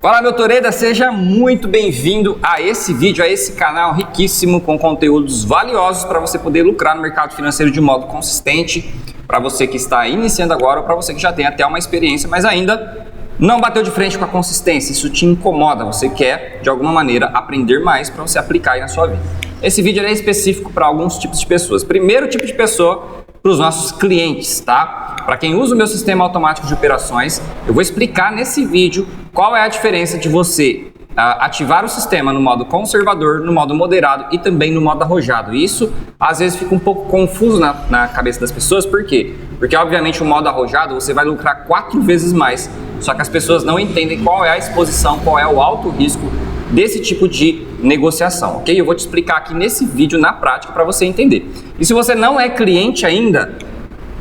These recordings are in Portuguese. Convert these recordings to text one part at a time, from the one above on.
Fala, meu Toreda, seja muito bem-vindo a esse vídeo, a esse canal riquíssimo com conteúdos valiosos para você poder lucrar no mercado financeiro de modo consistente, para você que está iniciando agora ou para você que já tem até uma experiência, mas ainda não bateu de frente com a consistência. Isso te incomoda, você quer de alguma maneira aprender mais para você aplicar aí na sua vida. Esse vídeo é específico para alguns tipos de pessoas. Primeiro tipo de pessoa, para os nossos clientes, tá? Para quem usa o meu sistema automático de operações, eu vou explicar nesse vídeo qual é a diferença de você ativar o sistema no modo conservador, no modo moderado e também no modo arrojado. Isso às vezes fica um pouco confuso na cabeça das pessoas, por quê? Porque obviamente o modo arrojado você vai lucrar 4 vezes mais, só que as pessoas não entendem qual é a exposição, qual é o alto risco desse tipo de negociação, ok? Eu vou te explicar aqui nesse vídeo na prática para você entender. E se você não é cliente ainda,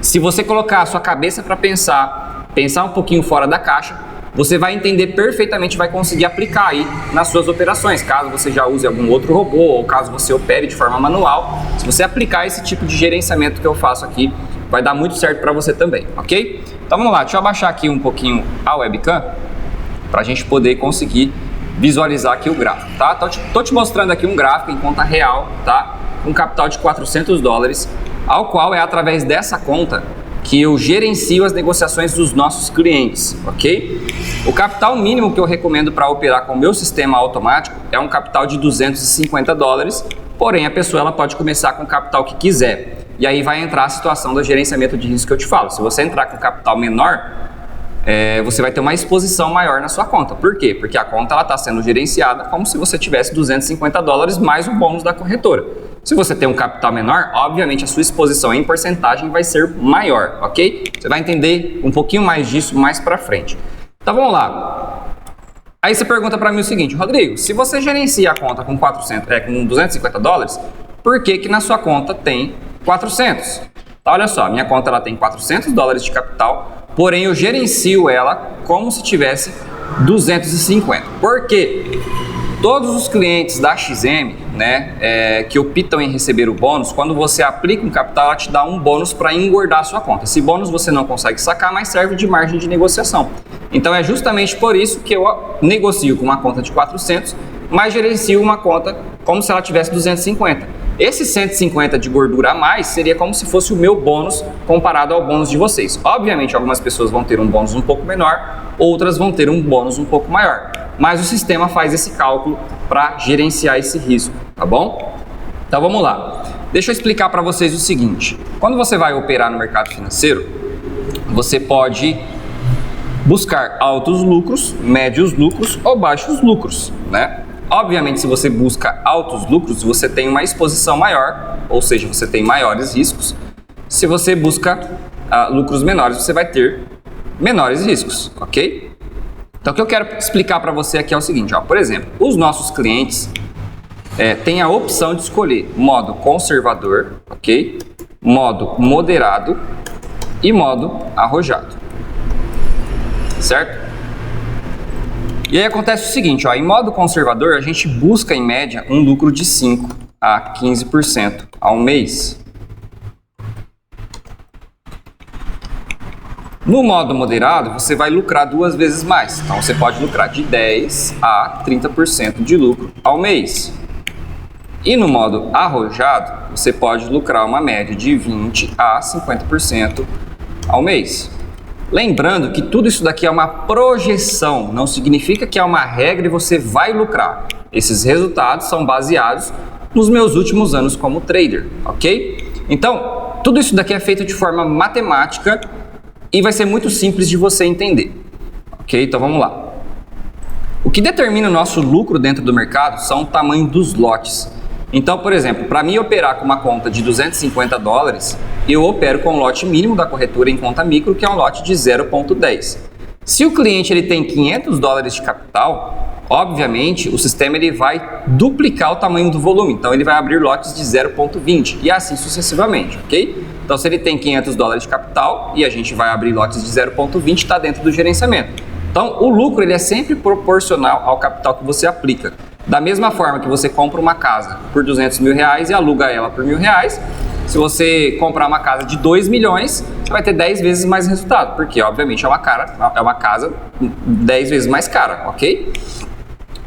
se você colocar a sua cabeça para pensar um pouquinho fora da caixa, você vai entender perfeitamente, vai conseguir aplicar aí nas suas operações, caso você já use algum outro robô ou caso você opere de forma manual. Se você aplicar esse tipo de gerenciamento que eu faço aqui, vai dar muito certo para você também, ok? Então vamos lá, deixa eu abaixar aqui um pouquinho a webcam para a gente poder conseguir visualizar aqui o gráfico, tá? Tô te mostrando aqui um gráfico em conta real, tá? Um capital de $400, ao qual é através dessa conta que eu gerencio as negociações dos nossos clientes, ok? O capital mínimo que eu recomendo para operar com o meu sistema automático é um capital de $250, porém a pessoa ela pode começar com o capital que quiser. E aí vai entrar a situação do gerenciamento de risco que eu te falo. Se você entrar com capital menor, você vai ter uma exposição maior na sua conta. Por quê? Porque a conta está sendo gerenciada como se você tivesse $250 mais o bônus da corretora. Se você tem um capital menor, obviamente a sua exposição em porcentagem vai ser maior, ok? Você vai entender um pouquinho mais disso mais para frente. Então vamos lá. Aí você pergunta para mim o seguinte: Rodrigo, se você gerencia a conta com com $250, por que na sua conta tem 400? Então, olha só, minha conta ela tem $400 de capital, porém eu gerencio ela como se tivesse 250. Por quê? Todos os clientes da XM, que optam em receber o bônus, quando você aplica um capital, ela te dá um bônus para engordar a sua conta. Esse bônus você não consegue sacar, mas serve de margem de negociação. Então é justamente por isso que eu negocio com uma conta de 400, mas gerencio uma conta como se ela tivesse 250. Esse 150 de gordura a mais seria como se fosse o meu bônus comparado ao bônus de vocês. Obviamente, algumas pessoas vão ter um bônus um pouco menor, outras vão ter um bônus um pouco maior. Mas o sistema faz esse cálculo para gerenciar esse risco, tá bom? Então vamos lá. Deixa eu explicar para vocês o seguinte. Quando você vai operar no mercado financeiro, você pode buscar altos lucros, médios lucros ou baixos lucros, né? Obviamente, se você busca altos lucros, você tem uma exposição maior, ou seja, você tem maiores riscos. Se você busca lucros menores, você vai ter menores riscos, ok? Então, o que eu quero explicar para você aqui é o seguinte, ó, por exemplo, os nossos clientes têm a opção de escolher modo conservador, ok? Modo moderado e modo arrojado, certo? E aí acontece o seguinte, ó, em modo conservador a gente busca em média um lucro de 5 a 15% ao mês. No modo moderado você vai lucrar 2 vezes mais, então você pode lucrar de 10 a 30% de lucro ao mês. E no modo arrojado você pode lucrar uma média de 20 a 50% ao mês. Lembrando que tudo isso daqui é uma projeção, não significa que é uma regra e você vai lucrar. Esses resultados são baseados nos meus últimos anos como trader, ok? Então, tudo isso daqui é feito de forma matemática e vai ser muito simples de você entender, ok? Então vamos lá. O que determina o nosso lucro dentro do mercado são o tamanho dos lotes. Então, por exemplo, para mim operar com uma conta de $250, eu opero com o lote mínimo da corretora em conta micro, que é um lote de 0,10. Se o cliente ele tem $500 de capital, obviamente o sistema ele vai duplicar o tamanho do volume, então ele vai abrir lotes de 0,20 e assim sucessivamente, ok? Então, se ele tem $500 de capital e a gente vai abrir lotes de 0,20, está dentro do gerenciamento. Então, o lucro ele é sempre proporcional ao capital que você aplica. Da mesma forma que você compra uma casa por R$200 mil e aluga ela por R$1.000, se você comprar uma casa de 2 milhões, você vai ter 10 vezes mais resultado, porque obviamente é uma casa 10 vezes mais cara, ok?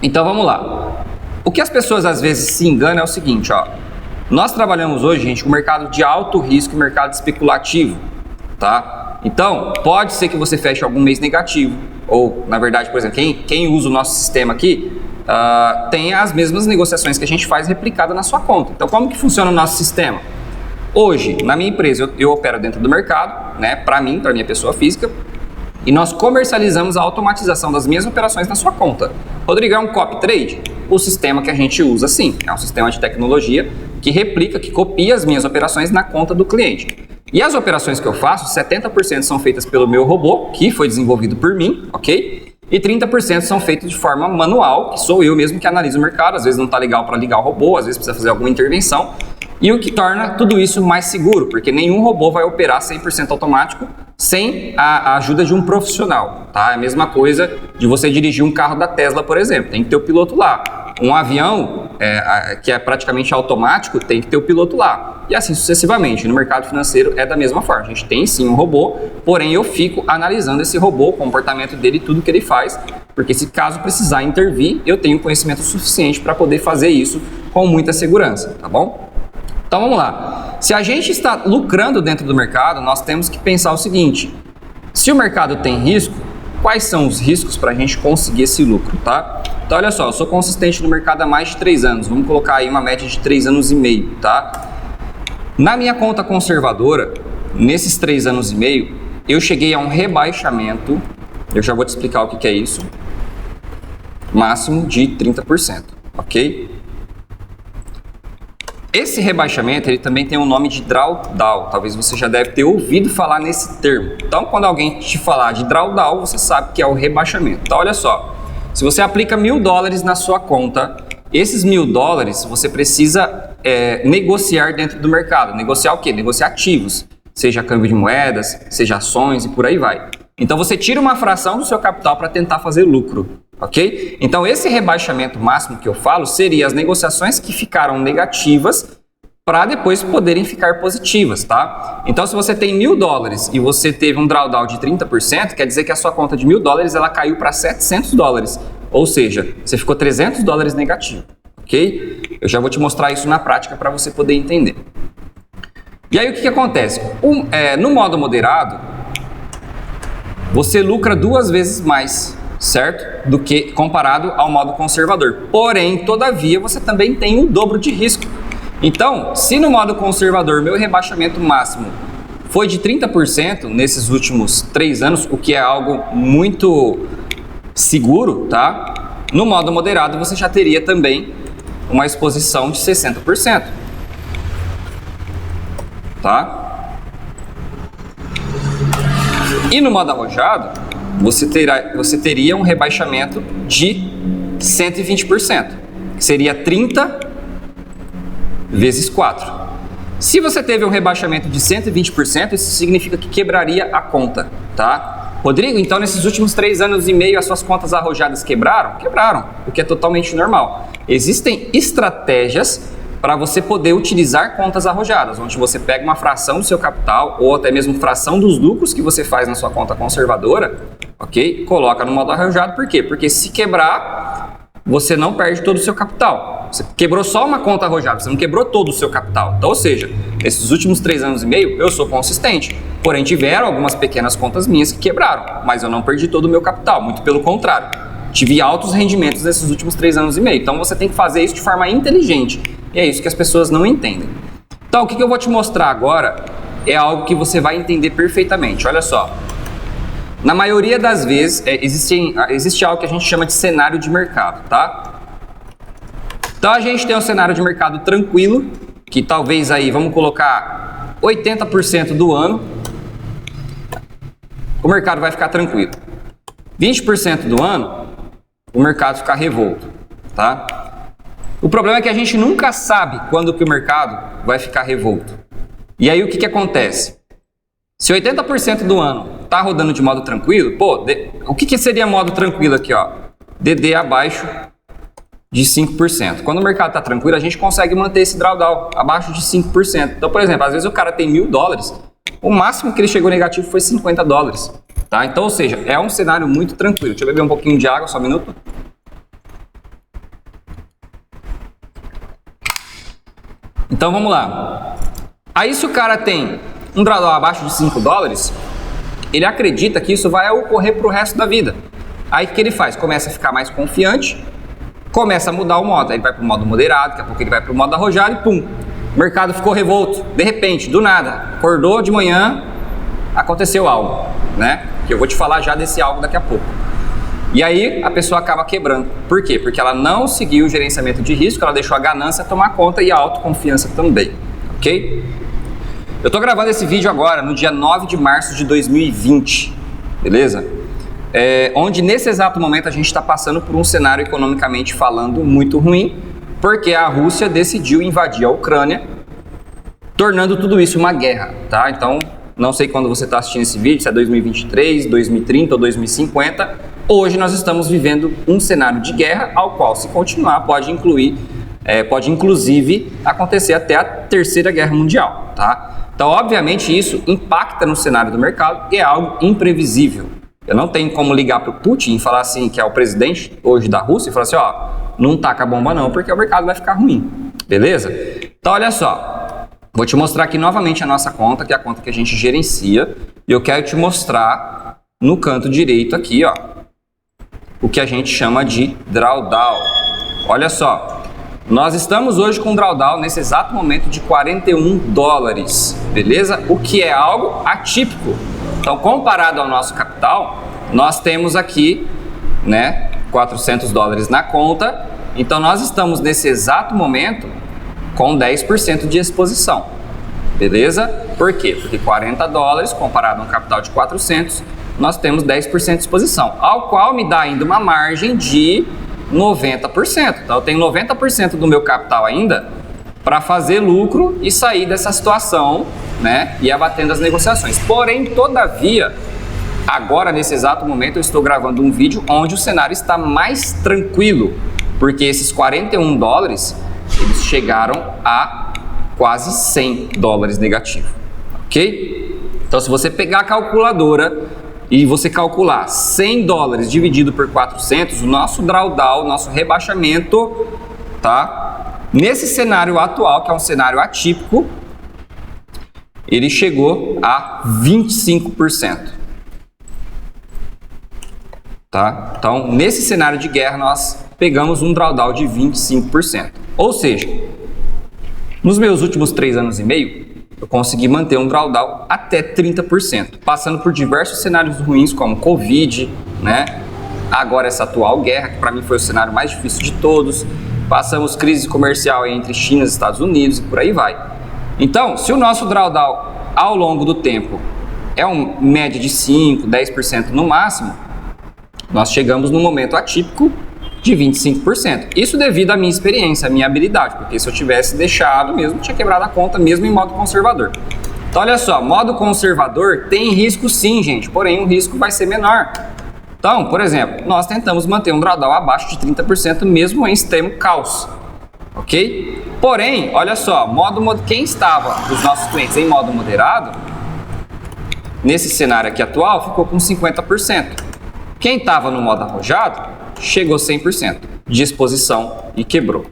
Então vamos lá. O que as pessoas às vezes se enganam é o seguinte, ó. Nós trabalhamos hoje, gente, com mercado de alto risco e mercado especulativo, tá? Então, pode ser que você feche algum mês negativo, ou, na verdade, por exemplo, quem usa o nosso sistema aqui, tem as mesmas negociações que a gente faz replicada na sua conta. Então, como que funciona o nosso sistema? Hoje, na minha empresa, eu opero dentro do mercado, né, para minha pessoa física, e nós comercializamos a automatização das minhas operações na sua conta. Rodrigo, é um copy trade? O sistema que a gente usa, sim, é um sistema de tecnologia que replica, que copia as minhas operações na conta do cliente. E as operações que eu faço, 70% são feitas pelo meu robô, que foi desenvolvido por mim, ok? E 30% são feitos de forma manual, que sou eu mesmo que analiso o mercado. Às vezes não está legal para ligar o robô, às vezes precisa fazer alguma intervenção. E o que torna tudo isso mais seguro, porque nenhum robô vai operar 100% automático sem a ajuda de um profissional, tá? É a mesma coisa de você dirigir um carro da Tesla, por exemplo, tem que ter o piloto lá. Um avião que é praticamente automático, tem que ter o piloto lá. E assim sucessivamente. No mercado financeiro é da mesma forma. A gente tem sim um robô, porém eu fico analisando esse robô, o comportamento dele e tudo que ele faz, porque se caso precisar intervir, eu tenho conhecimento suficiente para poder fazer isso com muita segurança, tá bom? Então vamos lá. Se a gente está lucrando dentro do mercado, nós temos que pensar o seguinte: se o mercado tem risco, quais são os riscos para a gente conseguir esse lucro, tá? Então olha só, eu sou consistente no mercado há mais de 3 anos, vamos colocar aí uma média de 3 anos e meio, tá? Na minha conta conservadora, nesses 3 anos e meio, eu cheguei a um rebaixamento, eu já vou te explicar o que é isso, máximo de 30%, ok? Esse rebaixamento, ele também tem o nome de drawdown, talvez você já deve ter ouvido falar nesse termo. Então, quando alguém te falar de drawdown, você sabe que é o rebaixamento. Então, olha só, se você aplica $1.000 na sua conta, esses $1.000 você precisa negociar dentro do mercado. Negociar o quê? Negociar ativos, seja câmbio de moedas, seja ações e por aí vai. Então, você tira uma fração do seu capital para tentar fazer lucro. Ok? Então esse rebaixamento máximo que eu falo seria as negociações que ficaram negativas para depois poderem ficar positivas, tá? Então se você tem $1.000 e você teve um drawdown de 30%, quer dizer que a sua conta de $1.000 ela caiu para $700, ou seja, você ficou $300 negativo, ok? Eu já vou te mostrar isso na prática para você poder entender. E aí o que acontece? No modo moderado, você lucra 2 vezes mais, certo? Do que comparado ao modo conservador. Porém, todavia, você também tem o dobro de risco. Então, se no modo conservador meu rebaixamento máximo foi de 30% nesses últimos 3 anos, o que é algo muito seguro, tá? No modo moderado você já teria também uma exposição de 60%, tá? E no modo arrojado, você teria um rebaixamento de 120%, que seria 30 vezes 4. Se você teve um rebaixamento de 120%, isso significa que quebraria a conta, tá? Rodrigo, então nesses últimos 3 anos e meio as suas contas arrojadas quebraram? Quebraram, o que é totalmente normal. Existem estratégias para você poder utilizar contas arrojadas, onde você pega uma fração do seu capital ou até mesmo fração dos lucros que você faz na sua conta conservadora, ok? Coloca no modo arrojado, por quê? Porque se quebrar, você não perde todo o seu capital. Você quebrou só uma conta arrojada, você não quebrou todo o seu capital. Então, ou seja, nesses últimos 3 anos e meio, eu sou consistente. Porém, tiveram algumas pequenas contas minhas que quebraram, mas eu não perdi todo o meu capital, muito pelo contrário. Tive altos rendimentos nesses últimos 3 anos e meio. Então, você tem que fazer isso de forma inteligente. E é isso que as pessoas não entendem. Então, o que eu vou te mostrar agora é algo que você vai entender perfeitamente. Olha só. Na maioria das vezes, existe algo que a gente chama de cenário de mercado, tá? Então, a gente tem um cenário de mercado tranquilo, que talvez aí, vamos colocar 80% do ano, o mercado vai ficar tranquilo. 20% do ano, o mercado ficar revolto, tá? O problema é que a gente nunca sabe quando que o mercado vai ficar revolto. E aí o que acontece? Se 80% do ano tá rodando de modo tranquilo, pô, o que seria modo tranquilo aqui, ó? DD abaixo de 5%. Quando o mercado está tranquilo, a gente consegue manter esse drawdown abaixo de 5%. Então, por exemplo, às vezes o cara tem $1.000, o máximo que ele chegou negativo foi $50. Tá? Então, ou seja, é um cenário muito tranquilo. Deixa eu beber um pouquinho de água, só um minuto. Então, vamos lá. Aí, se o cara tem um drawdown abaixo de $5, ele acredita que isso vai ocorrer para o resto da vida. Aí, o que ele faz? Começa a ficar mais confiante, começa a mudar o modo. Aí ele vai para o modo moderado, daqui a pouco ele vai para o modo arrojado e pum, o mercado ficou revolto. De repente, do nada, acordou de manhã, aconteceu algo, né? Que eu vou te falar já desse algo daqui a pouco. E aí a pessoa acaba quebrando. Por quê? Porque ela não seguiu o gerenciamento de risco, ela deixou a ganância tomar conta e a autoconfiança também, ok? Eu estou gravando esse vídeo agora, no dia 9 de março de 2020, beleza? Onde nesse exato momento a gente está passando por um cenário economicamente falando muito ruim, porque a Rússia decidiu invadir a Ucrânia, tornando tudo isso uma guerra, tá? Então, não sei quando você está assistindo esse vídeo, se é 2023, 2030 ou 2050, hoje nós estamos vivendo um cenário de guerra, ao qual, se continuar, pode inclusive acontecer até a Terceira Guerra Mundial, tá? Então, obviamente, isso impacta no cenário do mercado e é algo imprevisível. Eu não tenho como ligar para o Putin e falar assim, que é o presidente hoje da Rússia, e falar assim, ó, não taca a bomba não, porque o mercado vai ficar ruim, beleza? Então, olha só. Vou te mostrar aqui novamente a nossa conta, que é a conta que a gente gerencia. E eu quero te mostrar no canto direito aqui, ó, o que a gente chama de drawdown. Olha só, nós estamos hoje com um drawdown nesse exato momento de $41, beleza? O que é algo atípico. Então, comparado ao nosso capital, nós temos aqui, né, $400 na conta. Então, nós estamos nesse exato momento com 10% de exposição, beleza? Por quê? Porque $40 comparado a um capital de 400, nós temos 10% de exposição, ao qual me dá ainda uma margem de 90%. Então eu tenho 90% do meu capital ainda para fazer lucro e sair dessa situação, né? E abatendo as negociações. Porém, todavia, agora nesse exato momento eu estou gravando um vídeo onde o cenário está mais tranquilo, porque esses $41 eles chegaram a quase $100 negativo, ok? Então, se você pegar a calculadora e você calcular $100 dividido por 400, o nosso drawdown, nosso rebaixamento, tá? Nesse cenário atual, que é um cenário atípico, ele chegou a 25%, tá? Então, nesse cenário de guerra, nós pegamos um drawdown de 25%. Ou seja, nos meus últimos 3 anos e meio, eu consegui manter um drawdown até 30%, passando por diversos cenários ruins, como Covid, né? Agora essa atual guerra, que para mim foi o cenário mais difícil de todos. Passamos crise comercial entre China e Estados Unidos e por aí vai. Então, se o nosso drawdown ao longo do tempo é uma média de 5%, 10% no máximo, nós chegamos num momento atípico de 25%. Isso devido à minha experiência, à minha habilidade, porque se eu tivesse deixado mesmo, tinha quebrado a conta mesmo em modo conservador. Então, olha só, modo conservador tem risco sim, gente, porém o risco vai ser menor. Então, por exemplo, nós tentamos manter um drawdown abaixo de 30% mesmo em extremo caos, ok? Porém, olha só, quem estava, os nossos clientes em modo moderado, nesse cenário aqui atual, ficou com 50%. Quem estava no modo arrojado, chegou 100% de exposição e quebrou.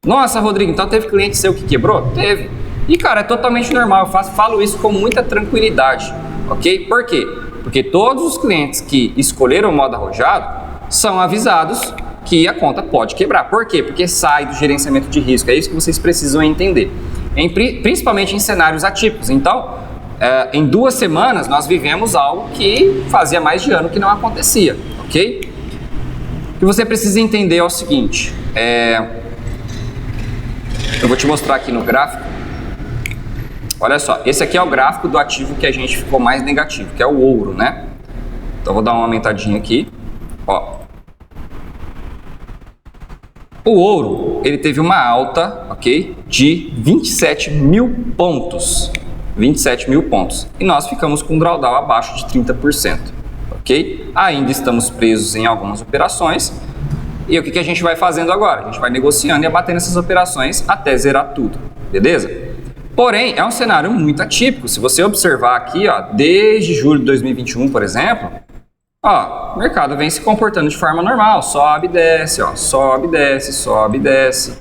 Nossa, Rodrigo, então teve cliente seu que quebrou? Teve. E, cara, é totalmente normal, eu falo isso com muita tranquilidade, ok? Por quê? Porque todos os clientes que escolheram o modo arrojado são avisados que a conta pode quebrar. Por quê? Porque sai do gerenciamento de risco, é isso que vocês precisam entender. Principalmente em cenários atípicos. Então, em 2 semanas, nós vivemos algo que fazia mais de ano que não acontecia, ok? O que você precisa entender é o seguinte, eu vou te mostrar aqui no gráfico. Olha só, esse aqui é o gráfico do ativo que a gente ficou mais negativo, que é o ouro, né? Então vou dar uma aumentadinha aqui, ó. O ouro, ele teve uma alta, ok, de 27 mil pontos. 27 mil pontos. E nós ficamos com um drawdown abaixo de 30%, ok? Ainda estamos presos em algumas operações E o que a gente vai fazendo agora? A gente vai negociando e abatendo essas operações até zerar tudo, beleza? Porém, é um cenário muito atípico. Se você observar aqui, ó, desde julho de 2021, por exemplo, ó, o mercado vem se comportando de forma normal, sobe e desce, ó, sobe, desce, sobe, desce,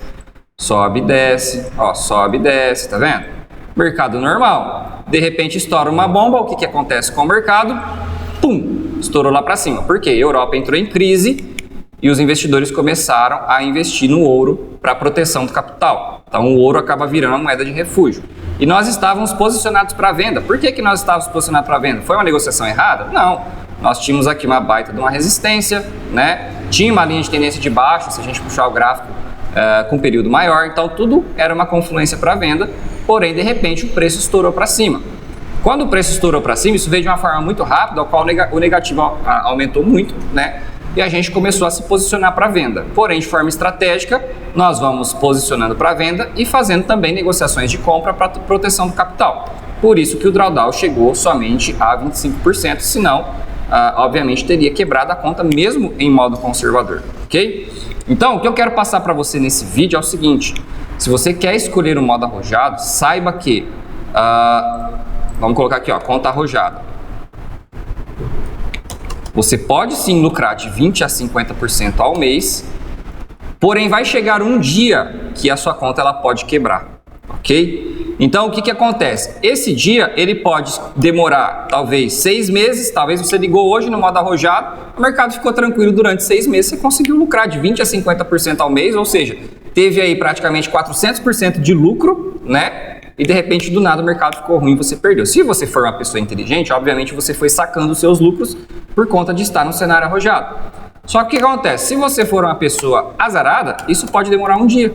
sobe, desce, ó, sobe, desce, tá vendo? Mercado normal. De repente estoura uma bomba, o que acontece com o mercado? Pum, estourou lá para cima. Por quê? A Europa entrou em crise e os investidores começaram a investir no ouro para proteção do capital. Então o ouro acaba virando uma moeda de refúgio. E nós estávamos posicionados para venda. Por que nós estávamos posicionados para venda? Foi uma negociação errada? Não. Nós tínhamos aqui uma baita de uma resistência, né? Tinha uma linha de tendência de baixo, se a gente puxar o gráfico com um período maior. Então tudo era uma confluência para venda, porém de repente o preço estourou para cima. Quando o preço estourou para cima, isso veio de uma forma muito rápida, ao qual o negativo aumentou muito, né? E a gente começou a se posicionar para venda. Porém, de forma estratégica, nós vamos posicionando para venda e fazendo também negociações de compra para proteção do capital. Por isso que o drawdown chegou somente a 25%, senão, obviamente, teria quebrado a conta mesmo em modo conservador, ok? Então, o que eu quero passar para você nesse vídeo é o seguinte: se você quer escolher um modo arrojado, saiba que, vamos colocar aqui, ó, conta arrojada. Você pode sim lucrar de 20% a 50% ao mês, porém vai chegar um dia que a sua conta ela pode quebrar, ok? Então o que acontece? Esse dia ele pode demorar talvez 6 meses, talvez você ligou hoje no modo arrojado, o mercado ficou tranquilo durante 6 meses, você conseguiu lucrar de 20% a 50% ao mês, ou seja, teve aí praticamente 400% de lucro, né? E de repente, do nada, o mercado ficou ruim e você perdeu. Se você for uma pessoa inteligente, obviamente você foi sacando os seus lucros por conta de estar no cenário arrojado. Só que o que acontece? Se você for uma pessoa azarada, isso pode demorar um dia.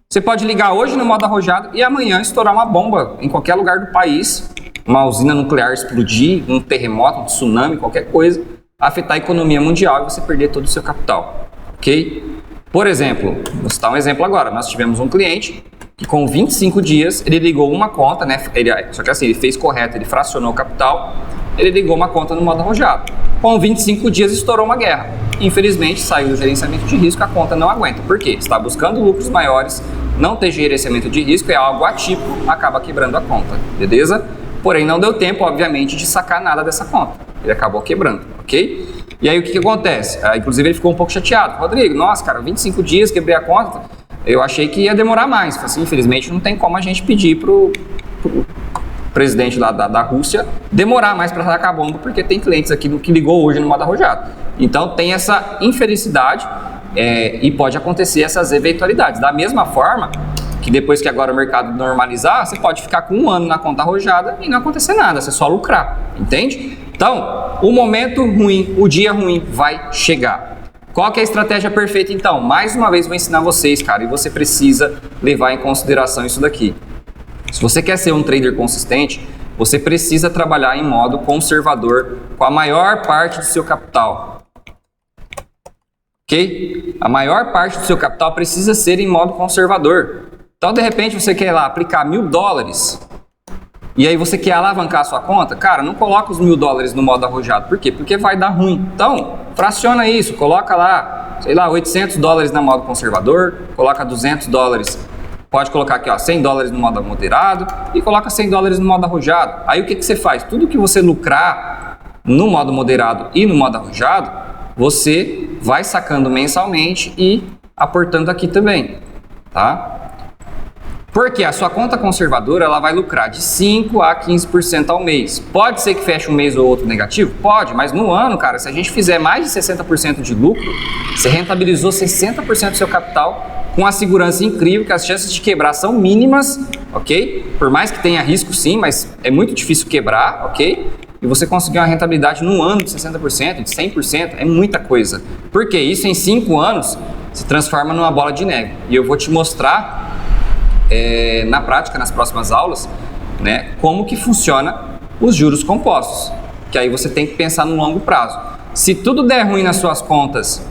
Você pode ligar hoje no modo arrojado e amanhã estourar uma bomba em qualquer lugar do país, uma usina nuclear explodir, um terremoto, um tsunami, qualquer coisa, afetar a economia mundial e você perder todo o seu capital, ok? Por exemplo, vou citar um exemplo agora. Nós tivemos um cliente que com 25 dias ele ligou uma conta, né? Só que assim, ele fez correto, ele fracionou o capital, ele ligou uma conta no modo arrojado. Com 25 dias estourou uma guerra. Infelizmente saiu do gerenciamento de risco, a conta não aguenta. Por quê? Está buscando lucros maiores, não ter gerenciamento de risco, é algo atípico, acaba quebrando a conta, beleza? Porém não deu tempo, obviamente, de sacar nada dessa conta. Ele acabou quebrando, ok? E aí o que acontece? Inclusive ele ficou um pouco chateado. Rodrigo, nossa cara, 25 dias, quebrei a conta. Eu achei que ia demorar mais. Assim, infelizmente não tem como a gente pedir pro presidente lá da Rússia demorar mais para sacar a bomba, porque tem clientes aqui que ligou hoje no modo arrojado. Então tem essa infelicidade e pode acontecer essas eventualidades. Da mesma forma que depois que agora o mercado normalizar, você pode ficar com 1 ano na conta arrojada e não acontecer nada, você só lucrar, entende? Então, o momento ruim, o dia ruim vai chegar. Qual que é a estratégia perfeita então? Mais uma vez vou ensinar vocês, cara, e você precisa levar em consideração isso daqui. Se você quer ser um trader consistente, você precisa trabalhar em modo conservador com a maior parte do seu capital. Ok? A maior parte do seu capital precisa ser em modo conservador. Então, de repente, você quer lá aplicar $1.000 e aí você quer alavancar a sua conta, cara, não coloca os $1.000 no modo arrojado. Por quê? Porque vai dar ruim. Então, fraciona isso, coloca lá, sei lá, $800 na modo conservador, coloca $200, pode colocar aqui, ó, $100 no modo moderado e coloca $100 no modo arrojado. Aí o que você faz? Tudo que você lucrar no modo moderado e no modo arrojado, você vai sacando mensalmente e aportando aqui também, tá? Porque a sua conta conservadora ela vai lucrar de 5% a 15% ao mês. Pode ser que feche um mês ou outro negativo? Pode, mas no ano, cara, se a gente fizer mais de 60% de lucro, você rentabilizou 60% do seu capital com a segurança incrível que as chances de quebrar são mínimas, ok? Por mais que tenha risco sim, mas é muito difícil quebrar, ok? E você conseguir uma rentabilidade num ano de 60%, de 100%, é muita coisa. Porque isso em 5 anos se transforma numa bola de neve. E eu vou te mostrar na prática, nas próximas aulas, né, como que funciona os juros compostos, que aí você tem que pensar no longo prazo. Se tudo der ruim nas suas contas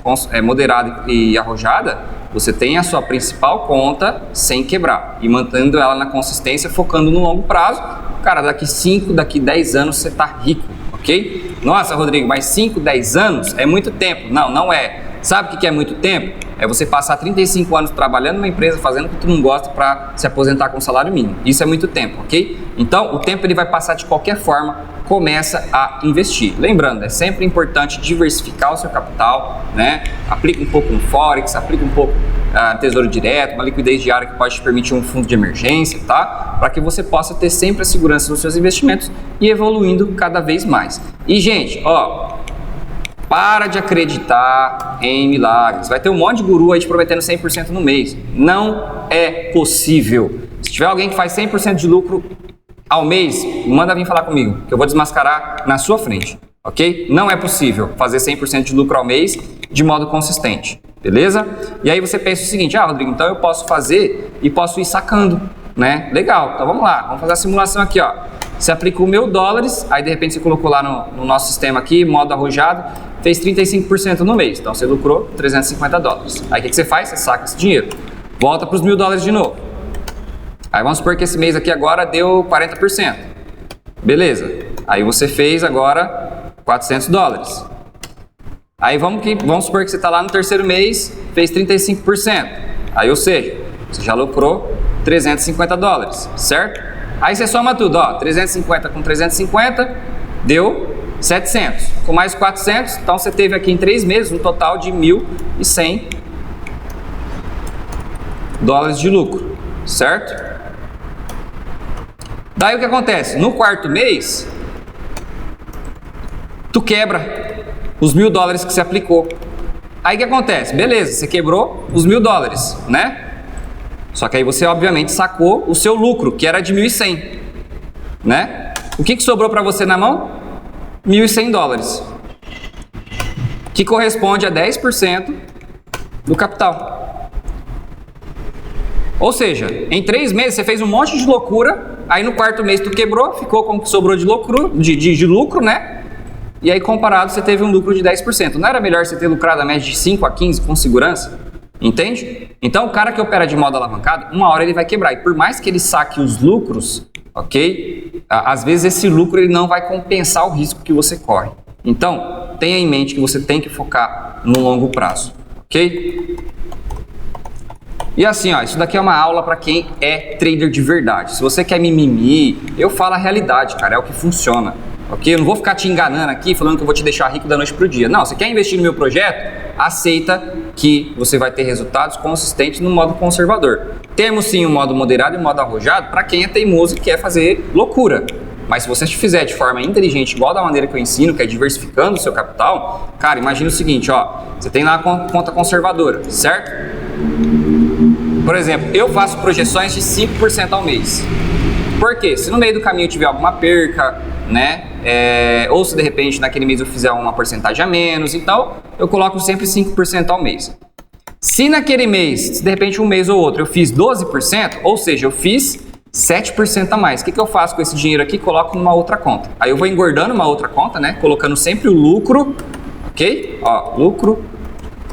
moderada e arrojada, você tem a sua principal conta sem quebrar e mantendo ela na consistência, focando no longo prazo. Cara, daqui 5, daqui 10 anos você tá rico, ok? Nossa, Rodrigo, mas 5, 10 anos é muito tempo. Não, não é. Sabe o que é muito tempo? É você passar 35 anos trabalhando numa empresa, fazendo o que tu não gosta para se aposentar com salário mínimo. Isso é muito tempo, ok? Então, o tempo ele vai passar de qualquer forma, começa a investir. Lembrando, é sempre importante diversificar o seu capital, né? Aplica um pouco no Forex, aplica um pouco no Tesouro Direto, uma liquidez diária que pode te permitir um fundo de emergência, tá? Para que você possa ter sempre a segurança nos seus investimentos e evoluindo cada vez mais. E, gente, ó, para de acreditar em milagres. Vai ter um monte de guru aí te prometendo 100% no mês. Não é possível. Se tiver alguém que faz 100% de lucro ao mês, manda vir falar comigo, que eu vou desmascarar na sua frente, ok? Não é possível fazer 100% de lucro ao mês de modo consistente, beleza? E aí você pensa o seguinte, Rodrigo, então eu posso fazer e posso ir sacando, né? Legal, então vamos lá, vamos fazer a simulação aqui, ó. Você aplica $1.000, aí de repente você colocou lá no nosso sistema aqui, modo arrojado, fez 35% no mês, então você lucrou $350. Aí o que você faz? Você saca esse dinheiro, volta para os $1.000 de novo. Aí vamos supor que esse mês aqui agora deu 40%. Beleza. Aí você fez agora $400. Aí vamos supor que você está lá no terceiro mês, fez 35%. Aí, ou seja, você já lucrou $350, certo? Aí você soma tudo, ó, 350 com 350 deu 700. Com mais 400, então você teve aqui em 3 meses um total de $1.100 de lucro, certo? Daí o que acontece? No quarto mês, tu quebra os $1.000 que você aplicou. Aí o que acontece? Beleza, você quebrou os $1.000, né? Só que aí você obviamente sacou o seu lucro, que era de 1.100, né? O que sobrou para você na mão? $1.100, que corresponde a 10% do capital. Ou seja, em 3 meses você fez um monte de loucura, aí no quarto mês tu quebrou, ficou com o que sobrou de lucro, né? E aí comparado você teve um lucro de 10%. Não era melhor você ter lucrado a média de 5 a 15 com segurança? Entende? Então o cara que opera de modo alavancado, uma hora ele vai quebrar. E por mais que ele saque os lucros, ok? Às vezes esse lucro ele não vai compensar o risco que você corre. Então, tenha em mente que você tem que focar no longo prazo, ok? E assim, ó, isso daqui é uma aula para quem é trader de verdade. Se você quer mimimi, eu falo a realidade, cara, é o que funciona, ok? Eu não vou ficar te enganando aqui, falando que eu vou te deixar rico da noite pro dia. Não, você quer investir no meu projeto? Aceita que você vai ter resultados consistentes no modo conservador. Temos sim o modo moderado e o modo arrojado para quem é teimoso e quer fazer loucura. Mas se você fizer de forma inteligente, igual da maneira que eu ensino, que é diversificando o seu capital, cara, imagina o seguinte, ó, você tem lá uma conta conservadora, certo? Por exemplo, eu faço projeções de 5% ao mês. Por quê? Se no meio do caminho tiver alguma perca, né? Ou se de repente naquele mês eu fizer uma porcentagem a menos, então eu coloco sempre 5% ao mês. Se naquele mês, se de repente um mês ou outro eu fiz 12%, ou seja, eu fiz 7% a mais. O que eu faço com esse dinheiro aqui? Coloco numa outra conta. Aí eu vou engordando uma outra conta, né? Colocando sempre o lucro, ok? Ó, lucro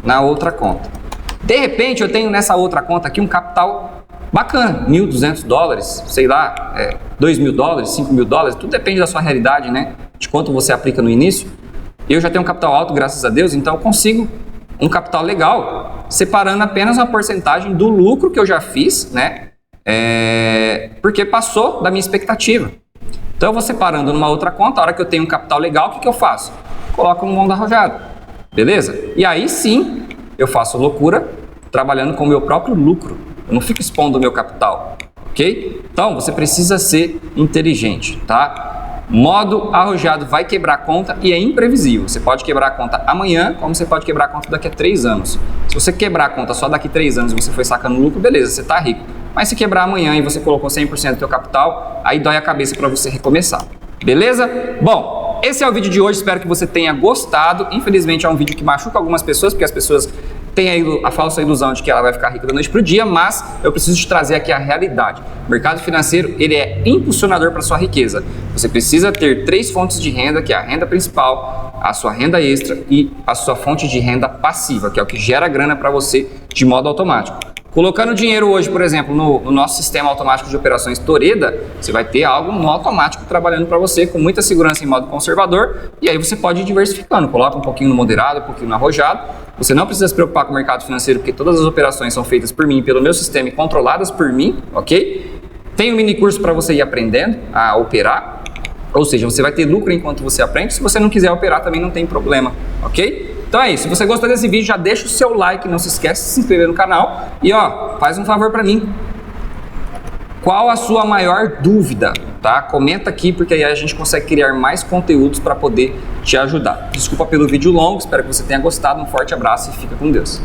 na outra conta. De repente eu tenho nessa outra conta aqui um capital bacana, $1.200, sei lá, $2.000, $5.000, tudo depende da sua realidade, né? De quanto você aplica no início. Eu já tenho um capital alto, graças a Deus, então eu consigo um capital legal, separando apenas uma porcentagem do lucro que eu já fiz, né? Porque passou da minha expectativa. Então eu vou separando numa outra conta, a hora que eu tenho um capital legal, o que eu faço? Coloco no modo arrojado, beleza? E aí sim, eu faço loucura, trabalhando com o meu próprio lucro. Eu não fico expondo o meu capital, ok? Então, você precisa ser inteligente, tá? Modo arrojado vai quebrar a conta e é imprevisível. Você pode quebrar a conta amanhã, como você pode quebrar a conta daqui a 3 anos. Se você quebrar a conta só daqui a 3 anos e você foi sacando lucro, beleza, você tá rico. Mas se quebrar amanhã e você colocou 100% do seu capital, aí dói a cabeça para você recomeçar. Beleza? Bom, esse é o vídeo de hoje, espero que você tenha gostado. Infelizmente é um vídeo que machuca algumas pessoas, porque as pessoas têm a falsa ilusão de que ela vai ficar rica da noite para o dia, mas eu preciso te trazer aqui a realidade. O mercado financeiro, ele é impulsionador para sua riqueza. Você precisa ter 3 fontes de renda, que é a renda principal, a sua renda extra e a sua fonte de renda passiva, que é o que gera grana para você de modo automático. Colocando dinheiro hoje, por exemplo, no nosso sistema automático de operações Toreda, você vai ter algo no automático trabalhando para você com muita segurança em modo conservador, e aí você pode ir diversificando, coloca um pouquinho no moderado, um pouquinho no arrojado. Você não precisa se preocupar com o mercado financeiro, porque todas as operações são feitas por mim, pelo meu sistema e controladas por mim, ok? Tem um mini curso para você ir aprendendo a operar, ou seja, você vai ter lucro enquanto você aprende. Se você não quiser operar também não tem problema, ok? Então é isso, se você gostou desse vídeo, já deixa o seu like, não se esquece de se inscrever no canal e ó, faz um favor para mim. Qual a sua maior dúvida, tá? Comenta aqui, porque aí a gente consegue criar mais conteúdos para poder te ajudar. Desculpa pelo vídeo longo, espero que você tenha gostado, um forte abraço e fica com Deus.